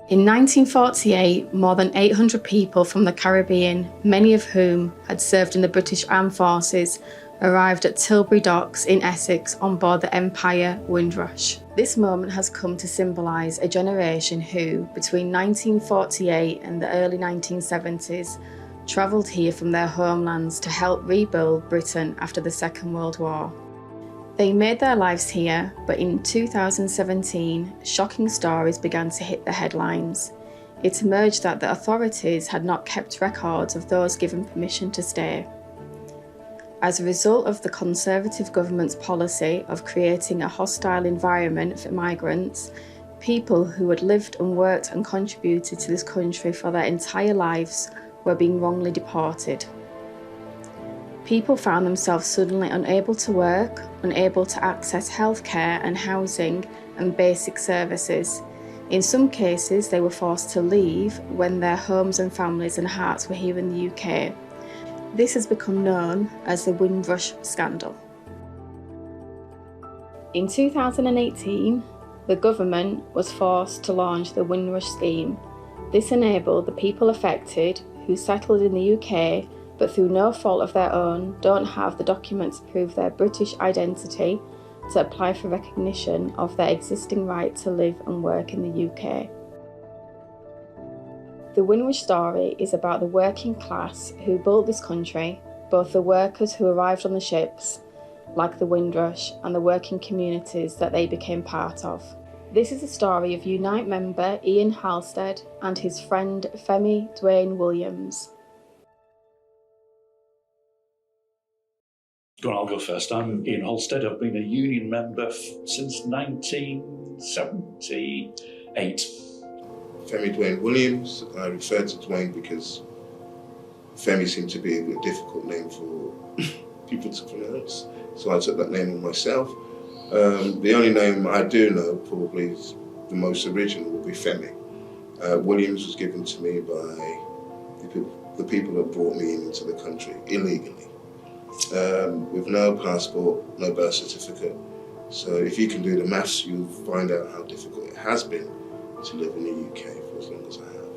In 1948, more than 800 people from the Caribbean, many of whom had served in the British Armed Forces, arrived at Tilbury Docks in Essex on board the Empire Windrush. This moment has come to symbolise a generation who, between 1948 and the early 1970s, travelled here from their homelands to help rebuild Britain after the Second World War. They made their lives here, but in 2017, shocking stories began to hit the headlines. It emerged that the authorities had not kept records of those given permission to stay. As a result of the Conservative government's policy of creating a hostile environment for migrants, people who had lived and worked and contributed to this country for their entire lives were being wrongly deported. People found themselves suddenly unable to work, unable to access healthcare and housing and basic services. In some cases, they were forced to leave when their homes and families and hearts were here in the UK. This has become known as the Windrush scandal. In 2018, the government was forced to launch the Windrush scheme. This enabled the people affected who settled in the UK but through no fault of their own don't have the documents to prove their British identity to apply for recognition of their existing right to live and work in the UK. The Windrush story is about the working class who built this country, both the workers who arrived on the ships, like the Windrush, and the working communities that they became part of. This is the story of Unite member Ian Halstead and his friend Femi Williams. Go on, I'll go first. I'm Ian Halstead. I've been a union member since 1978. Femi Williams. I refer to Dwayne because Femi seemed to be a difficult name for people to pronounce, so I took that name on myself. The only name I do know, probably is the most original, will be Femi. Williams was given to me by the people that brought me into the country illegally, with no passport, no birth certificate. So if you can do the maths, you'll find out how difficult it has been to live in the UK for as long as I have.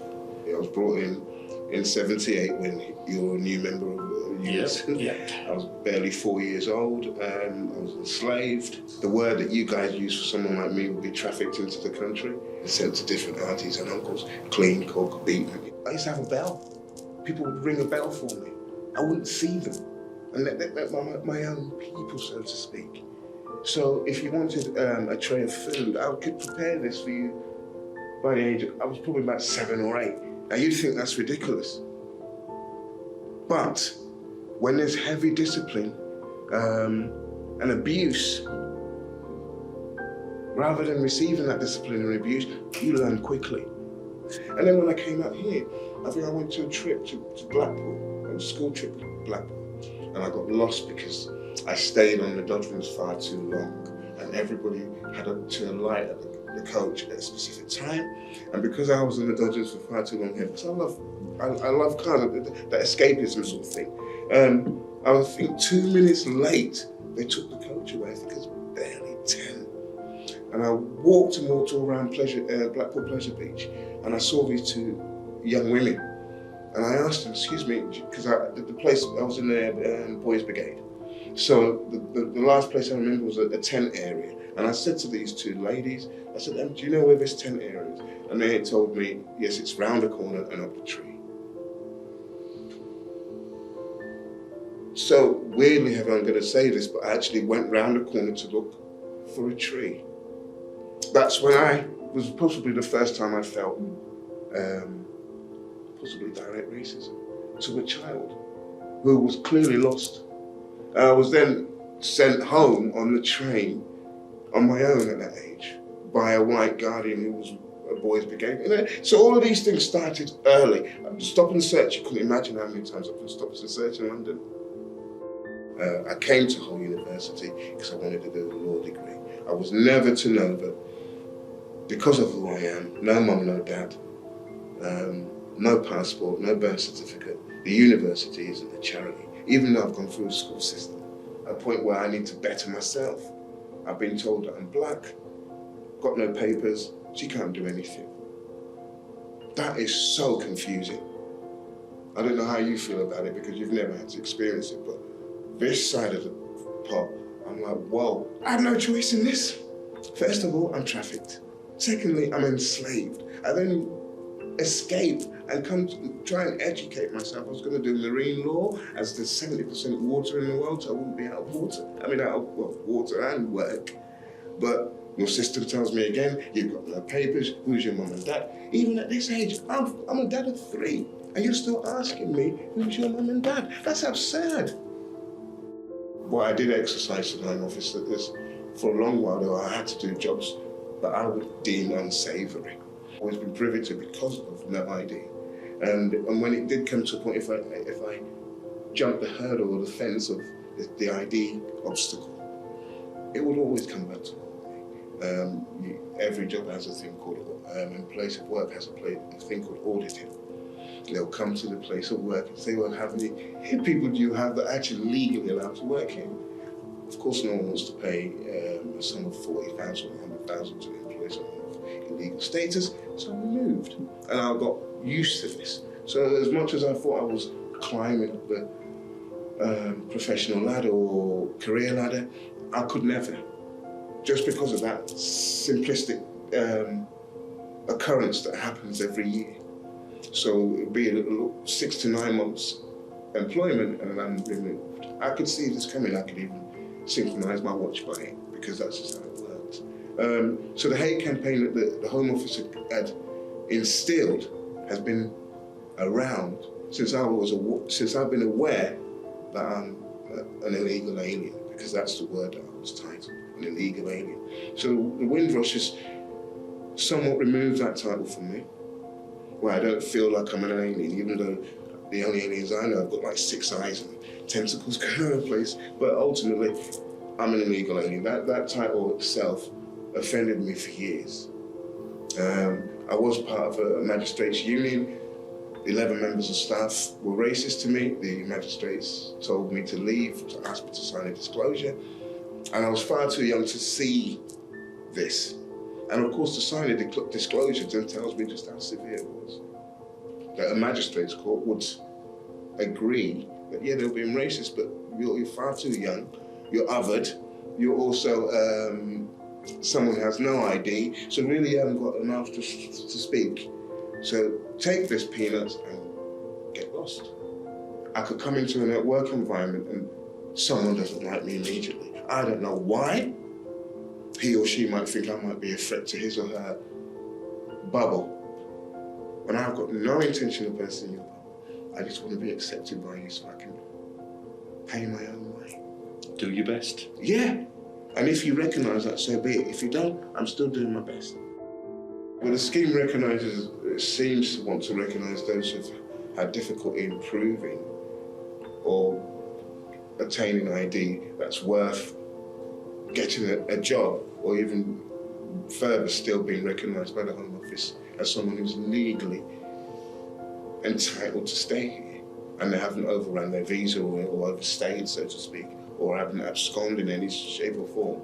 I was brought in 78 when you're a new member of the union. Yeah. I was barely 4 years old. I was enslaved. The word that you guys use for someone like me would be trafficked into the country and sent to different aunties and uncles, cleaned, cooked, beaten. I used to have a bell. People would ring a bell for me. I wouldn't see them. And they're my own people, so to speak. So if you wanted a tray of food, I could prepare this for you by the age of, I was probably about 7 or 8. Now you'd think that's ridiculous. But when there's heavy discipline and abuse, rather than receiving that discipline and abuse, you learn quickly. And then when I came out here, I think I went to a trip to Blackpool, a school trip to Blackpool, and I got lost because I stayed on the Dodgems far too long, and everybody had to alight at the coach at a specific time. And because I was on the Dodgems for far too long here, because I love kind of that escapism sort of thing. I was, I think, 2 minutes late, they took the coach away. I think it was barely 10. And I walked all around Blackpool Pleasure Beach, and I saw these 2 young women. And I asked them, excuse me, because the place, I was in the Boys Brigade. So the last place I remember was a tent area. And I said to these 2 ladies, I said, do you know where this tent area is? And they had told me, yes, it's round the corner and up the tree. So weirdly, I'm going to say this, but I actually went round the corner to look for a tree. That's when was possibly the first time I felt possibly direct racism to a child who was clearly lost. I was then sent home on the train on my own at that age by a white guardian who was a Boys Brigade. You know? So all of these things started early. Stop and search, you couldn't imagine how many times I've done stop and search in London. I came to Hull University because I wanted to do a law degree. I was never to know that because of who I am, no mum, no dad, no passport, no birth certificate, the university isn't a charity. Even though I've gone through a school system, a point where I need to better myself. I've been told that I'm black, got no papers, she can't do anything. That is so confusing. I don't know how you feel about it because you've never had to experience it, but this side of the pot, I'm like, whoa, I have no choice in this. First of all, I'm trafficked. Secondly, I'm enslaved. I then escape and come to try and educate myself. I was going to do marine law, as there's 70% water in the world, so I wouldn't be out of water. I mean, out of water and work. But your system tells me again, you've got no papers, who's your mum and dad? Even at this age, I'm a dad of 3, and you're still asking me, who's your mum and dad? That's absurd. Well, I did exercise in the Home Office that this, for a long while, though, I had to do jobs that I would deem unsavoury. I've always been privy to because of no ID. And when it did come to a point, if I jumped the hurdle or the fence of the ID obstacle, it would always come back to me. Every job has a thing called, and place of work has a thing called auditing. They'll come to the place of work and say, well, how many people do you have that are actually legally allowed to work here? Of course, no one wants to pay a sum of 40,000 or 100,000 to employ someone of illegal status, so I moved. And I got used to this. So as much as I thought I was climbing up the professional ladder or career ladder, I could never. Just because of that simplistic occurrence that happens every year. So it'd be a 6 to 9 months employment and then I'm removed. I could see this coming. I could even synchronise my watch by it because that's just how it works. So the hate campaign that the Home Office had instilled has been around since I've been aware that I'm an illegal alien, because that's the word that I was titled, an illegal alien. So the Windrush has somewhat removed that title from me, where I don't feel like I'm an alien, even though the only aliens I know have got like 6 eyes and tentacles going around the place. But ultimately, I'm an illegal alien. That title itself offended me for years. I was part of a magistrates union. 11 members of staff were racist to me. The magistrates told me to leave, to ask me to sign a disclosure. And I was far too young to see this. And of course, to sign a disclosure then tells me just how severe it was. That a magistrate's court would agree that, yeah, they were being racist, but you're far too young, you're othered, you're also someone who has no ID, so really you haven't got a mouth to speak. So take this peanuts and get lost. I could come into a work environment and someone doesn't like me immediately. I don't know why. He or she might think I might be a threat to his or her bubble. And I've got no intention of bursting your bubble. I just want to be accepted by you so I can pay my own way. Do your best. Yeah. And if you recognise that, so be it. If you don't, I'm still doing my best. Well, the scheme seems to want to recognise those who've had difficulty improving or attaining ID that's worth getting a job, or even further still being recognised by the Home Office as someone who's legally entitled to stay here and they haven't overrun their visa or overstayed, so to speak, or haven't absconded in any shape or form.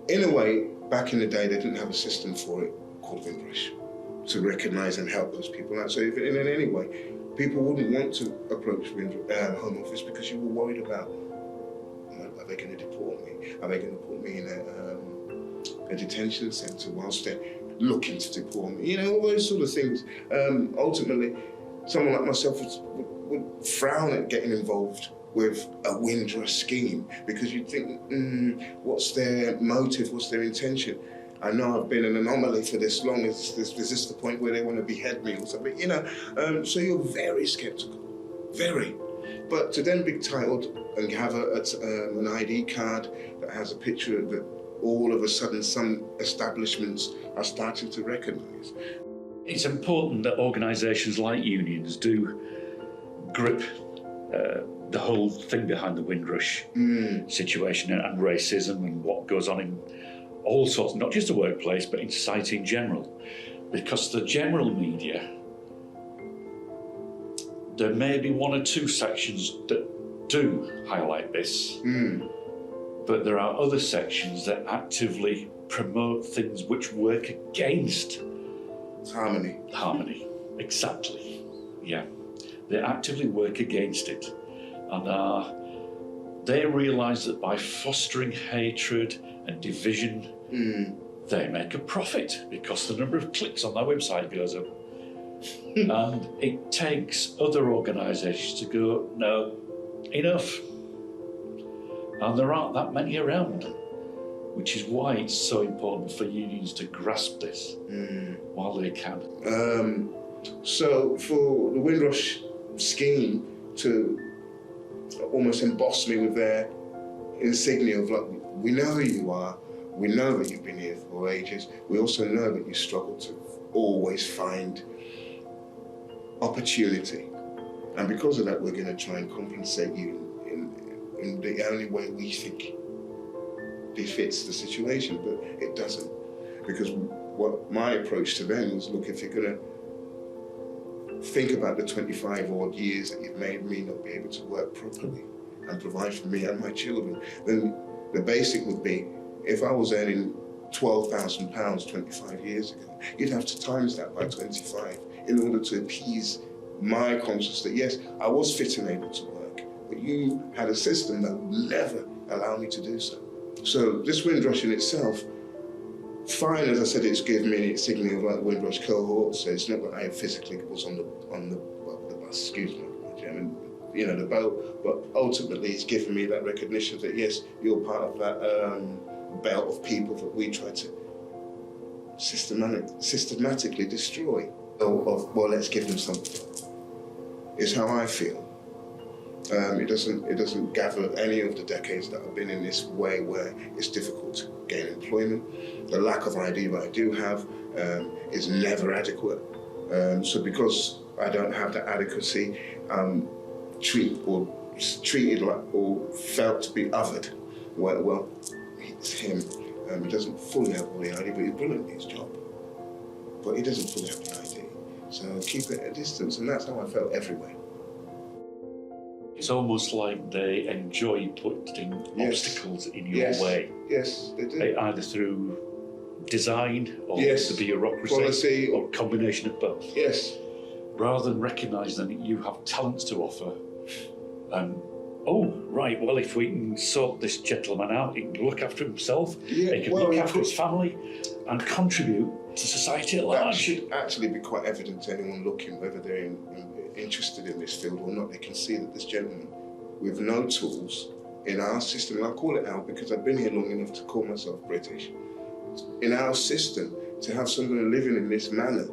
In a way, back in the day, they didn't have a system for it called Windrush to recognise and help those people out. So if in any way, people wouldn't want to approach Home Office because you were worried about, are they going to deport me? Are they going to put me in a detention centre whilst they're looking to deport me? You know, all those sort of things. Ultimately, someone like myself would frown at getting involved with a Windrush scheme because you'd think, what's their motive, what's their intention? I know I've been an anomaly for this long, is this the point where they want to behead me or something, you know? So you're very sceptical, very. But to then be titled and have an ID card that has a picture that all of a sudden some establishments are starting to recognise. It's important that organisations like unions do grip the whole thing behind the Windrush situation and racism and what goes on in all sorts, not just the workplace, but in society in general. Because the general media, there may be 1 or 2 sections that do highlight this, but there are other sections that actively promote things which work against Harmony. Harmony, exactly. Yeah, they actively work against it, and they realise that by fostering hatred and division, they make a profit because the number of clicks on their website goes up. And it takes other organisations to go, no, enough. And there aren't that many around, which is why it's so important for unions to grasp this while they can. So for the Windrush scheme to almost emboss me with their insignia of, like, we know who you are, we know that you've been here for ages, we also know that you struggle to always find opportunity. And because of that, we're going to try and compensate you in the only way we think befits the situation, but it doesn't. Because what my approach to them was, look, if you're going to think about the 25 odd years that you've made me not be able to work properly and provide for me and my children, then the basic would be, if I was earning £12,000 25 years ago, you'd have to times that by 25 in order to appease my conscience that, yes, I was fit and able to work, but you had a system that would never allow me to do so. So this Windrush in itself, fine, as I said, it's given me an insignia of, like, Windrush cohort, so it's not that I physically was on the bus, excuse me, German, you know, the boat, but ultimately it's given me that recognition that, yes, you're part of that belt of people that we try to systematically destroy. Of, well, let's give them something, is how I feel. It doesn't gather any of the decades that I've been in this way where it's difficult to gain employment. The lack of ID that I do have is never adequate. So because I don't have that adequacy, treated like, or felt to be othered. Well, it's him. He doesn't fully have all the ID, but he's brilliant at his job. But he doesn't fully have the ID. So keep it at a distance, and that's how I felt everywhere. It's almost like they enjoy putting obstacles in your way. Yes, they do. Either through design or the bureaucracy policy, or a combination of both. Yes. Rather than recognising that you have talents to offer and, oh, right, well, if we can sort this gentleman out, he can look after himself, he can look after his family and contribute to society at large. That should actually be quite evident to anyone looking, whether they're interested in this field or not. They can see that this gentleman with no tools in our system, and I call it our because I've been here long enough to call myself British, in our system, to have someone living in this manner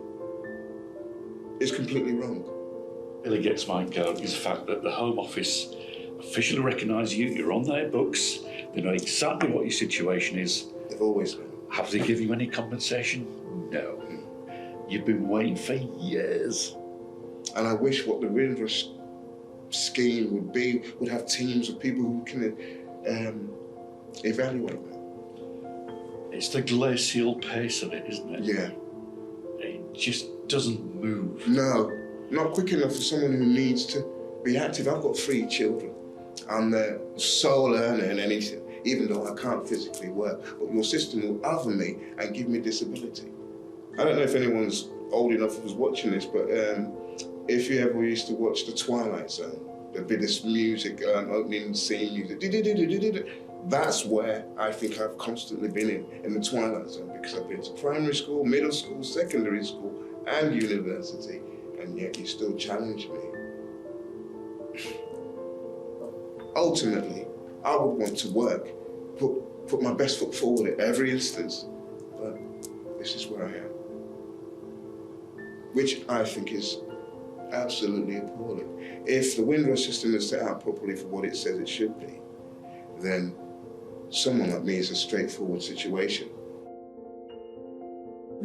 is completely wrong. Really gets my goat is the fact that the Home Office officially recognise you, you're on their books, they know exactly what your situation is. They've always been. Have they given you any compensation? No. You've been waiting for years. And I wish what the Windrush scheme would have teams of people who can evaluate that. It's the glacial pace of it, isn't it? Yeah. It just doesn't move. No, not quick enough for someone who needs to be active. I've got 3 children. I'm their sole earner in anything, even though I can't physically work. But your system will other me and give me disability. I don't know if anyone's old enough who's watching this, but if you ever used to watch The Twilight Zone, there'd be this music, opening scene music, that's where I think I've constantly been in the Twilight Zone, because I've been to primary school, middle school, secondary school, and university, and yet you still challenge me. Ultimately, I would want to work, put my best foot forward at every instance, but this is where I am. Which I think is absolutely appalling. If the Windrush system is set out properly for what it says it should be, then someone like me is a straightforward situation.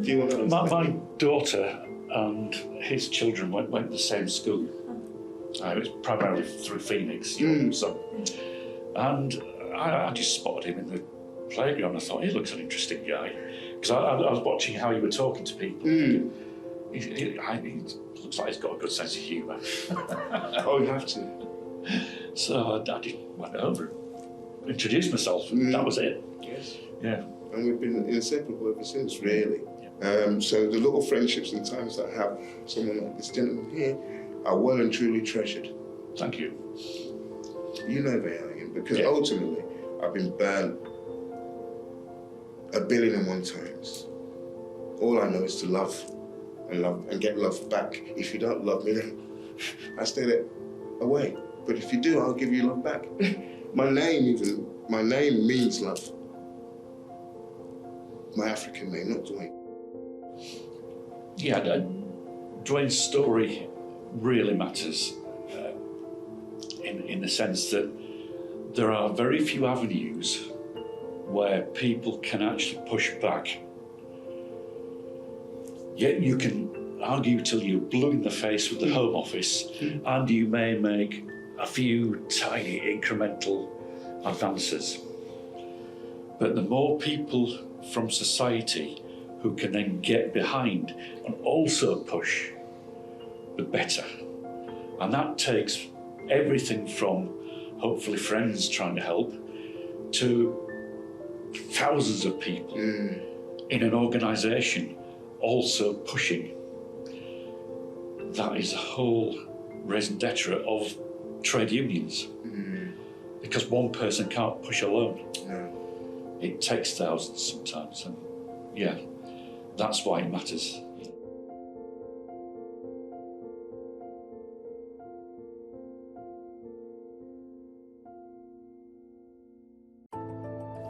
Do you want to My daughter and his children went to the same school. It was primarily through Phoenix, your son. And I just spotted him in the playground. I thought, he looks an interesting guy. Because I was watching how you were talking to people. He looks like he's got a good sense of humour. Oh, you have to. So I just went over, introduced myself, and that was it. Yes. Yeah. And we've been inseparable ever since, really. Yeah. So the little friendships and times that I have someone like this gentleman here are well and truly treasured. Thank you. You know they are, Ian, because Yeah. ultimately I've been burnt 1,000,001 times. All I know is to love and get love back. If you don't love me, then I stay there away. But if you do, I'll give you love back. My name means love. My African name, not Dwayne. Yeah, Dwayne's story really matters in the sense that there are very few avenues where people can actually push back. Yet you can argue till you're blue in the face with the Home Office, and you may make a few tiny incremental advances. But the more people from society who can then get behind and also push, the better. And that takes everything from hopefully friends trying to help to thousands of people in an organisation also pushing. That is the whole raison d'etre of trade unions. Because one person can't push alone. No. It takes thousands sometimes, and yeah, that's why it matters.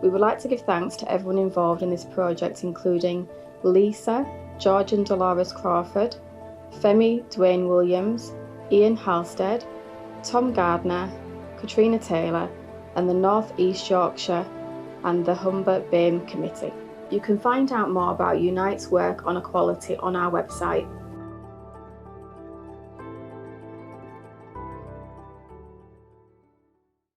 We would like to give thanks to everyone involved in this project, including Lisa, George and Dolores Crawford, Femi Dwayne Williams, Ian Halstead, Tom Gardner, Katrina Taylor, and the North East Yorkshire and the Humber BAEM Committee. You can find out more about Unite's work on equality on our website,